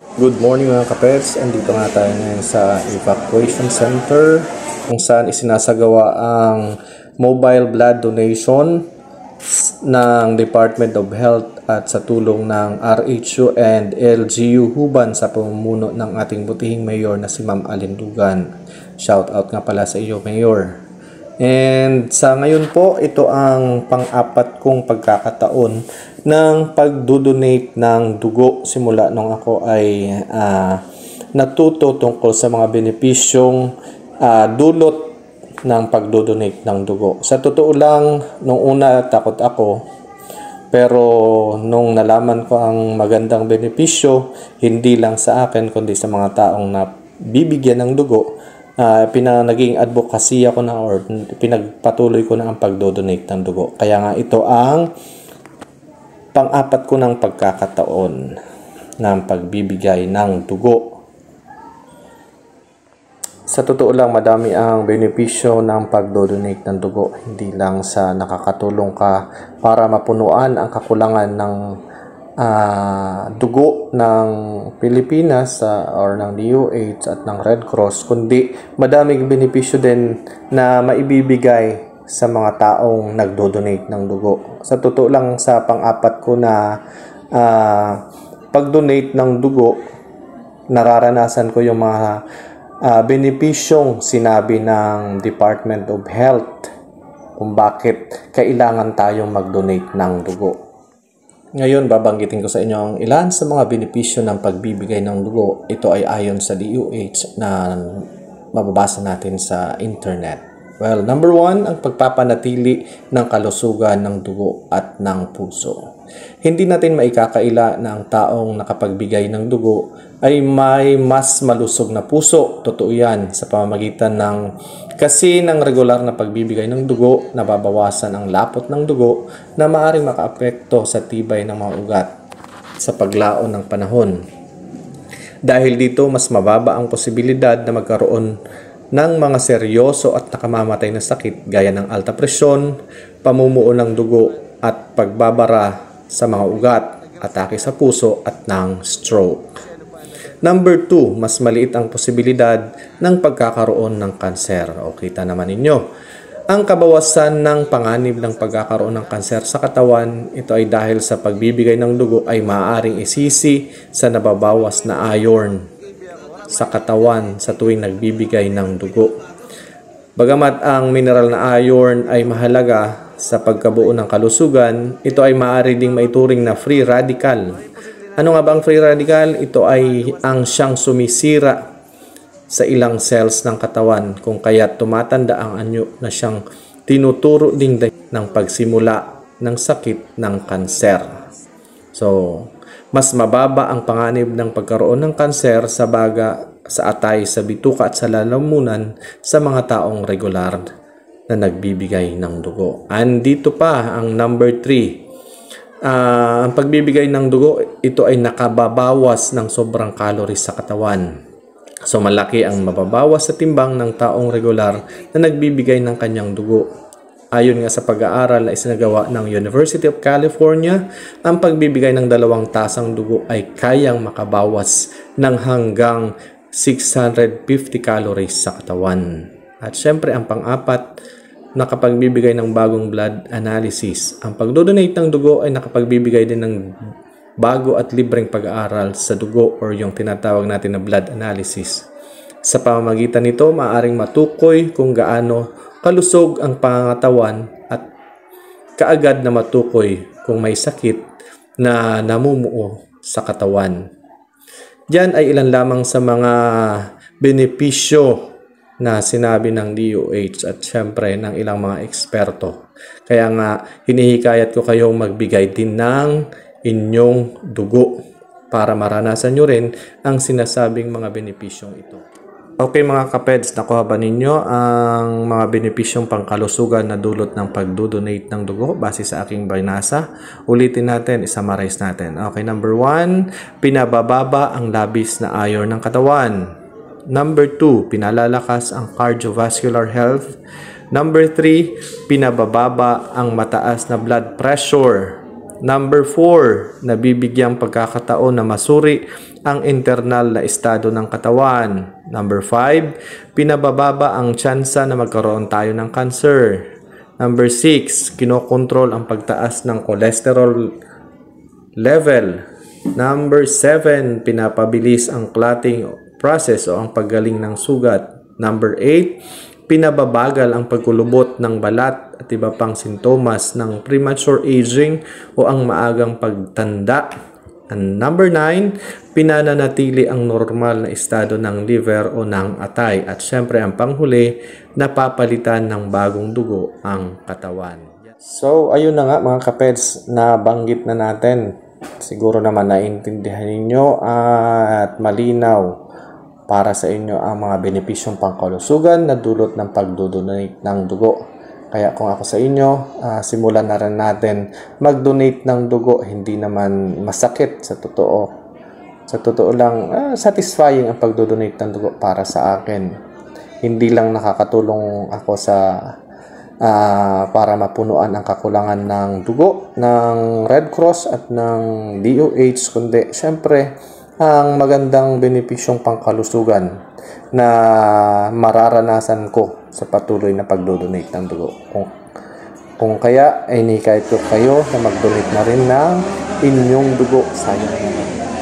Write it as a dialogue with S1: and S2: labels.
S1: Good morning mga kapets, andito nga tayo ngayon sa evacuation center kung saan isinasagawa ang mobile blood donation ng Department of Health at sa tulong ng RHU and LGU Huban sa pamumuno ng ating butihing mayor na si Ma'am Allen Dugan. Shout out nga pala sa iyo, Mayor. And sa ngayon po, ito ang pang-apat kong pagkakataon ng pagdodonate ng dugo simula nung ako ay natuto tungkol sa mga benepisyong dulot ng pagdodonate ng dugo. Sa totoo lang, nung una takot ako, pero nung nalaman ko ang magandang benepisyo, hindi lang sa akin kundi sa mga taong na bibigyan ng dugo, naging advocacy ako na or pinagpatuloy ko na ang pagdodonate ng dugo. Kaya nga ito ang pang-apat ko ng pagkakataon ng pagbibigay ng dugo. Sa totoo lang, madami ang benepisyo ng pagdodonate ng dugo. Hindi lang sa nakakatulong ka para mapunuan ang kakulangan ng dugo ng Pilipinas or ng DOH at ng Red Cross, kundi madaming benepisyo din na maibibigay sa mga taong nagdodonate ng dugo. Sa totoo lang, sa pang-apat ko na pag-donate ng dugo, nararanasan ko yung mga benepisyong sinabi ng Department of Health kung bakit kailangan tayong mag-donate ng dugo. Ngayon, babanggitin ko sa inyo ang ilan sa mga benepisyo ng pagbibigay ng dugo. Ito ay ayon sa DOH na mababasa natin sa internet. Well, number 1, ang pagpapanatili ng kalusugan ng dugo at ng puso. Hindi natin maikakaila na ang taong nakapagbigay ng dugo ay may mas malusog na puso. Totoo yan sa pamamagitan ng regular na pagbibigay ng dugo, nababawasan ang lapot ng dugo na maaaring makaapekto sa tibay ng mga ugat sa paglaon ng panahon. Dahil dito, mas mababa ang posibilidad na magkaroon ng mga seryoso at nakamamatay na sakit gaya ng alta presyon, pamumuo ng dugo at pagbabara sa mga ugat, atake sa puso at ng stroke. Number 2, mas maliit ang posibilidad ng pagkakaroon ng kanser. O kita naman ninyo, ang kabawasan ng panganib ng pagkakaroon ng kanser sa katawan, ito ay dahil sa pagbibigay ng dugo ay maaaring isisi sa nababawas na iron sa katawan sa tuwing nagbibigay ng dugo. Bagamat ang mineral na iron ay mahalaga sa pagkabuo ng kalusugan, ito ay maaari ding maituring na free radical. Ano nga ba ang free radical? Ito ay ang siyang sumisira sa ilang cells ng katawan, kung kaya tumatanda ang anyo na siyang tinuturo ding ng pagsimula ng sakit ng kanser. So, mas mababa ang panganib ng pagkaroon ng kanser sa atay, sa bituka at sa lalamunan sa mga taong regular na nagbibigay ng dugo. Andito pa ang number 3. Ang pagbibigay ng dugo, ito ay nakababawas ng sobrang calories sa katawan. So malaki ang mababawas sa timbang ng taong regular na nagbibigay ng kanyang dugo. Ayon nga sa pag-aaral na isinagawa ng University of California, ang pagbibigay ng 2 tasang dugo ay kayang makabawas ng hanggang 650 calories sa katawan. At syempre ang pang-apat, nakapagbibigay ng bagong blood analysis. Ang pagdodonate ng dugo ay nakapagbibigay din ng bago at libreng pag-aaral sa dugo or yung tinatawag natin na blood analysis. Sa pamamagitan nito, maaaring matukoy kung gaano kalusog ang pangangatawan at kaagad na matukoy kung may sakit na namumuo sa katawan. Diyan ay ilan lamang sa mga benepisyo na sinabi ng DOH at syempre ng ilang mga eksperto. Kaya nga, hinihikayat ko kayong magbigay din ng inyong dugo para maranasan nyo rin ang sinasabing mga benepisyong ito. Okay mga kapeds, nakuha ba ninyo ang mga benepisyong pangkalusugan na dulot ng pagdodonate ng dugo base sa aking binasa? Ulitin natin, isummarize natin. Okay, number 1, pinabababa ang labis na iron ng katawan. Number 2, pinalalakas ang cardiovascular health. Number 3, pinabababa ang mataas na blood pressure. Number 4, nabibigyang pagkakataon na masuri ang internal na estado ng katawan. Number 5, pinabababa ang tsansa na magkaroon tayo ng cancer. Number 6, kinokontrol ang pagtaas ng cholesterol level. Number 7, pinapabilis ang clotting process o ang paggaling ng sugat. Number 8, pinababagal ang pagkulubot ng balat at iba pang sintomas ng premature aging o ang maagang pagtanda. And number 9, pinananatili ang normal na estado ng liver o ng atay. At syempre ang panghuli, napapalitan ng bagong dugo ang katawan. So ayun na nga mga kapeds, nabanggit na natin. Siguro naman naintindihan ninyo at malinaw para sa inyo ang mga benepisyong pangkalusugan na dulot ng pagdodonate ng dugo. Kaya kung ako sa inyo, simulan na rin natin mag-donate ng dugo. Hindi naman masakit sa totoo. Sa totoo lang, satisfying ang pagdodonate ng dugo para sa akin. Hindi lang nakakatulong ako sa para mapunuan ang kakulangan ng dugo ng Red Cross at ng DOH, kundi syempre ang magandang benepisyong pangkalusugan na mararanasan ko sa patuloy na pagdodonate ng dugo. Kung kaya, ay nikahit ko kayo na mag-donate na rin ng inyong dugo. Sayang naman.